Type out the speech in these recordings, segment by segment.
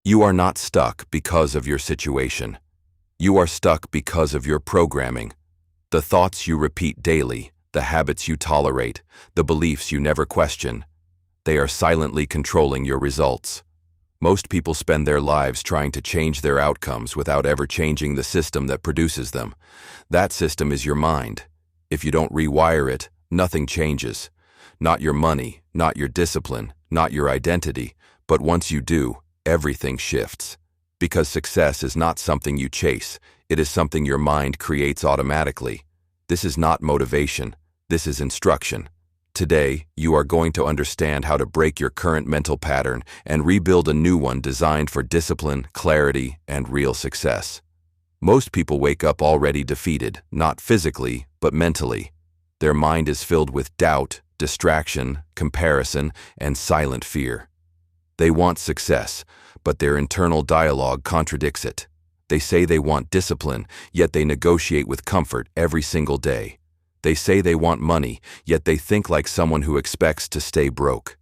You are not stuck because of your situation. You are stuck because of your programming. The thoughts you repeat daily, the habits you tolerate, the beliefs you never question, they are silently controlling your results. Most people spend their lives trying to change their outcomes without ever changing the system that produces them. That system is your mind. If you don't rewire it, nothing changes. Not your money, not your discipline, not your identity, but once you do, everything shifts. Because success is not something you chase, it is something your mind creates automatically. This is not motivation, this is instruction. Today, you are going to understand how to break your current mental pattern and rebuild a new one designed for discipline, clarity, and real success. Most people wake up already defeated, not physically, but mentally. Their mind is filled with doubt, distraction, comparison, and silent fear. They want success, but their internal dialogue contradicts it. They say they want discipline, yet they negotiate with comfort every single day. They say they want money, yet they think like someone who expects to stay broke.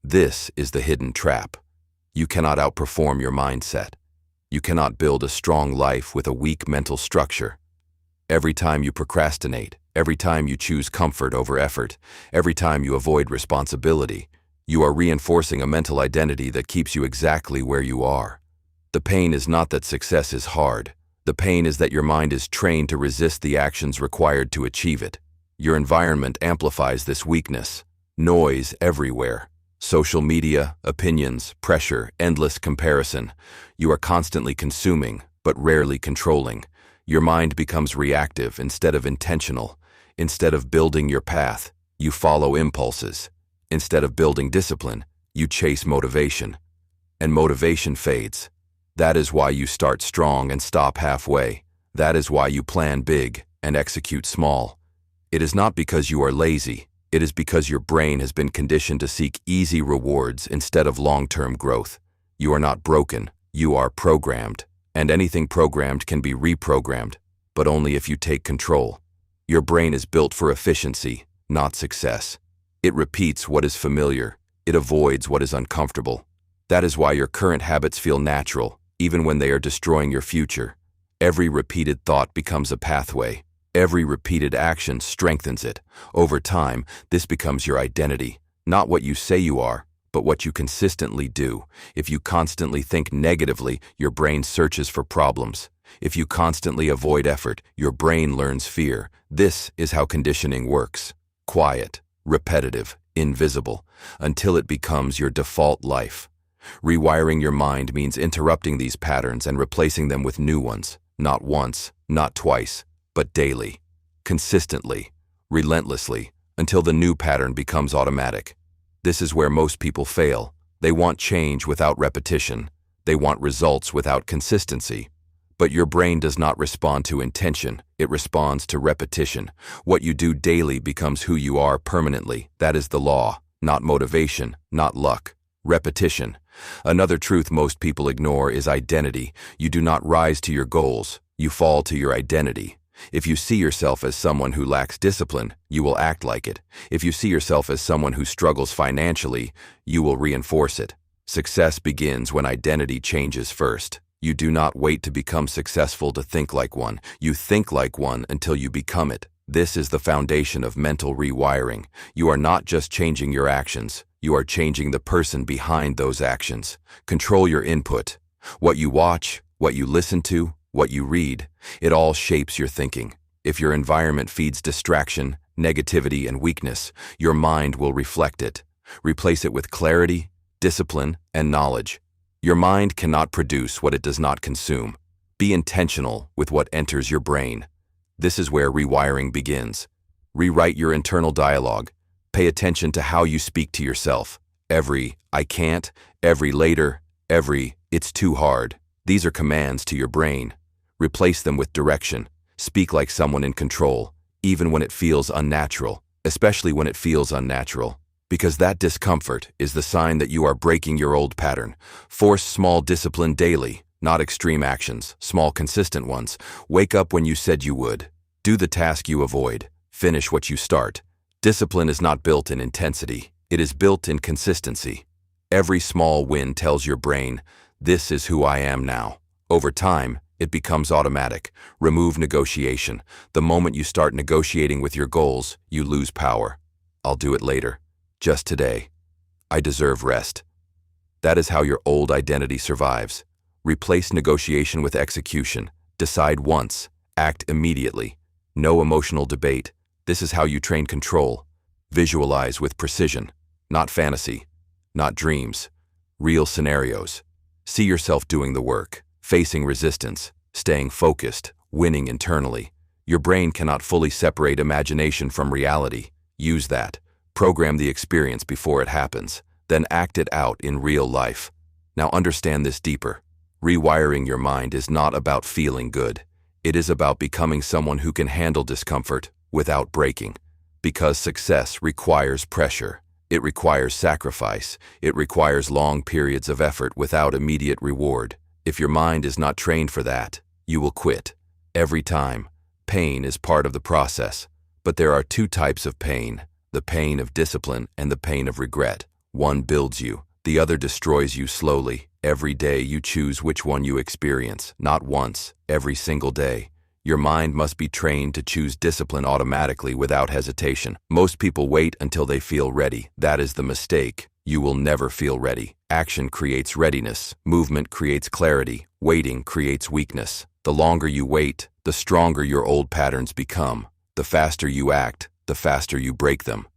This is the hidden trap. You cannot outperform your mindset. You cannot build a strong life with a weak mental structure. Every time you procrastinate, every time you choose comfort over effort, every time you avoid responsibility, you are reinforcing a mental identity that keeps you exactly where you are. The pain is not that success is hard. The pain is that your mind is trained to resist the actions required to achieve it. Your environment amplifies this weakness. Noise everywhere. Social media, opinions, pressure, endless comparison. You are constantly consuming, but rarely controlling. Your mind becomes reactive instead of intentional. Instead of building your path, you follow impulses. Instead of building discipline, you chase motivation. And motivation fades. That is why you start strong and stop halfway. That is why you plan big and execute small. It is not because you are lazy. It is because your brain has been conditioned to seek easy rewards instead of long-term growth. You are not broken. You are programmed. And anything programmed can be reprogrammed, but only if you take control. Your brain is built for efficiency, not success. It repeats what is familiar. It avoids what is uncomfortable. That is why your current habits feel natural, even when they are destroying your future. Every repeated thought becomes a pathway. Every repeated action strengthens it. Over time, this becomes your identity. Not what you say you are, but what you consistently do. If you constantly think negatively, your brain searches for problems. If you constantly avoid effort, your brain learns fear. This is how conditioning works. Quiet, repetitive, invisible, until it becomes your default life. Rewiring your mind means interrupting these patterns and replacing them with new ones. Not once, not twice, but daily, consistently, relentlessly, until the new pattern becomes automatic. This is where most people fail. They want change without repetition. They want results without consistency. But your brain does not respond to intention. It responds to repetition. What you do daily becomes who you are permanently. That is the law, not motivation, not luck. Repetition. Another truth most people ignore is identity. You do not rise to your goals. You fall to your identity. If you see yourself as someone who lacks discipline, you will act like it. If you see yourself as someone who struggles financially, you will reinforce it. Success begins when identity changes first. You do not wait to become successful to think like one. You think like one until you become it. This is the foundation of mental rewiring. You are not just changing your actions. You are changing the person behind those actions. Control your input. What you watch, what you listen to, what you read, it all shapes your thinking. If your environment feeds distraction, negativity, and weakness, your mind will reflect it. Replace it with clarity, discipline, and knowledge. Your mind cannot produce what it does not consume. Be intentional with what enters your brain. This is where rewiring begins. Rewrite your internal dialogue. Pay attention to how you speak to yourself. Every "I can't," every "later," every "it's too hard." These are commands to your brain. Replace them with direction. Speak like someone in control, even when it feels unnatural, especially when it feels unnatural. Because that discomfort is the sign that you are breaking your old pattern. Force small discipline daily, not extreme actions, small consistent ones. Wake up when you said you would. Do the task you avoid. Finish what you start. Discipline is not built in intensity. It is built in consistency. Every small win tells your brain, This is who I am now. Over time, it becomes automatic. Remove negotiation. The moment you start negotiating with your goals, you lose power. I'll do it later. Just today. I deserve rest. That is how your old identity survives. Replace negotiation with execution. Decide once. Act immediately. No emotional debate. This is how you train control. Visualize with precision. Not fantasy. Not dreams. Real scenarios. See yourself doing the work, facing resistance, staying focused, winning internally. Your brain cannot fully separate imagination from reality. Use that. Program the experience before it happens, then act it out in real life. Now understand this deeper. Rewiring your mind is not about feeling good. It is about becoming someone who can handle discomfort without breaking. Because success requires pressure. It requires sacrifice. It requires long periods of effort without immediate reward. If your mind is not trained for that, you will quit. Every time. Pain is part of the process. But there are two types of pain: the pain of discipline and the pain of regret. One builds you, the other destroys you slowly. Every day you choose which one you experience, not once, every single day. Your mind must be trained to choose discipline automatically without hesitation. Most people wait until they feel ready. That is the mistake. You will never feel ready. Action creates readiness. Movement creates clarity. Waiting creates weakness. The longer you wait, the stronger your old patterns become. The faster you act, the faster you break them.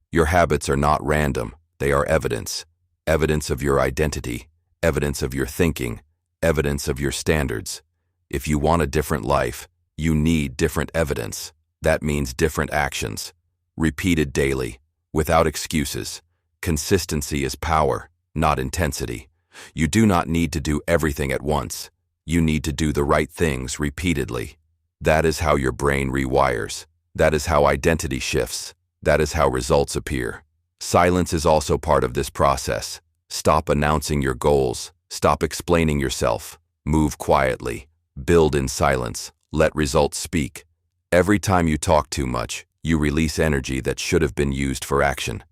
Your habits are not random. They are evidence. Evidence of your identity. Evidence of your thinking. Evidence of your standards. If you want a different life, you need different evidence. That means different actions. Repeated daily, without excuses. Consistency is power, not intensity. You do not need to do everything at once. You need to do the right things repeatedly. That is how your brain rewires. That is how identity shifts. That is how results appear. Silence is also part of this process. Stop announcing your goals. Stop explaining yourself. Move quietly. Build in silence. Let results speak. Every time you talk too much, you release energy that should have been used for action.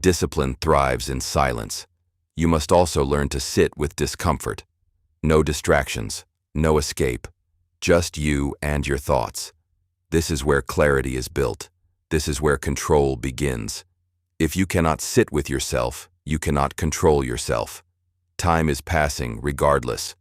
Discipline thrives in silence. You must also learn to sit with discomfort. No distractions, no escape. Just you and your thoughts. This is where clarity is built. This is where control begins. If you cannot sit with yourself, you cannot control yourself. Time is passing regardless.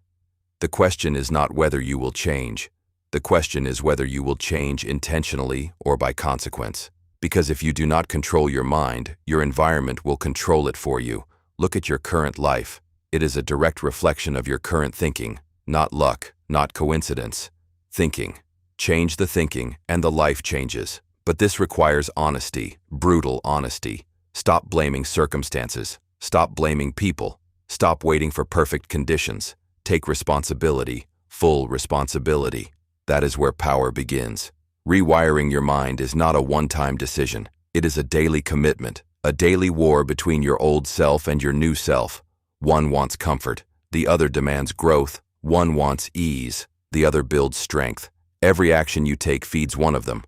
The question is not whether you will change. The question is whether you will change intentionally or by consequence. Because if you do not control your mind, your environment will control it for you. Look at your current life. It is a direct reflection of your current thinking, not luck, not coincidence. Thinking. Change the thinking and the life changes. But this requires honesty, brutal honesty. Stop blaming circumstances. Stop blaming people. Stop waiting for perfect conditions. Take responsibility, full responsibility. That is where power begins. Rewiring your mind is not a one-time decision. It is a daily commitment, a daily war between your old self and your new self. One wants comfort, the other demands growth. One wants ease, the other builds strength. Every action you take feeds one of them.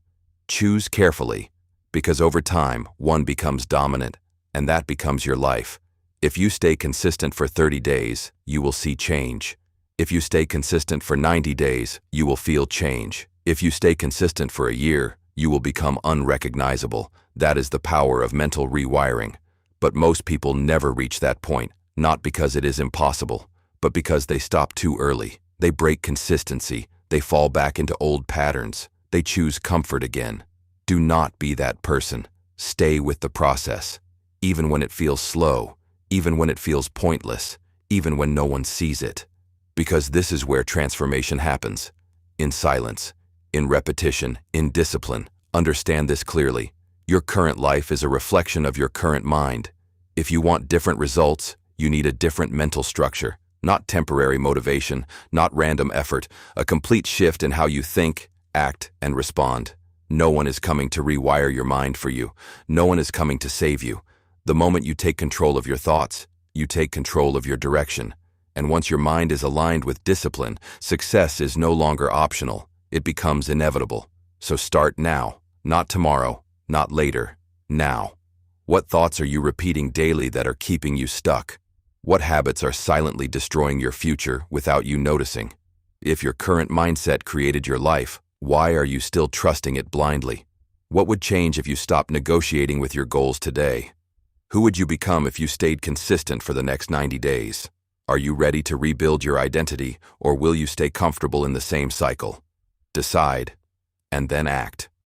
Choose carefully, because over time, one becomes dominant, and that becomes your life. If you stay consistent for 30 days, you will see change. If you stay consistent for 90 days, you will feel change. If you stay consistent for a year, you will become unrecognizable. That is the power of mental rewiring. But most people never reach that point, not because it is impossible, but because they stop too early. They break consistency. They fall back into old patterns. They choose comfort again. Do not be that person. Stay with the process. Even when it feels slow, even when it feels pointless, even when no one sees it. Because this is where transformation happens. In silence, in repetition, in discipline. Understand this clearly. Your current life is a reflection of your current mind. If you want different results, you need a different mental structure. Not temporary motivation, not random effort, a complete shift in how you think, act, and respond. No one is coming to rewire your mind for you. No one is coming to save you. The moment you take control of your thoughts, you take control of your direction. And once your mind is aligned with discipline, success is no longer optional. It becomes inevitable. So start now, not tomorrow, not later, now. What thoughts are you repeating daily that are keeping you stuck? What habits are silently destroying your future without you noticing? If your current mindset created your life, why are you still trusting it blindly? What would change if you stopped negotiating with your goals today? Who would you become if you stayed consistent for the next 90 days? Are you ready to rebuild your identity, or will you stay comfortable in the same cycle? Decide, and then act.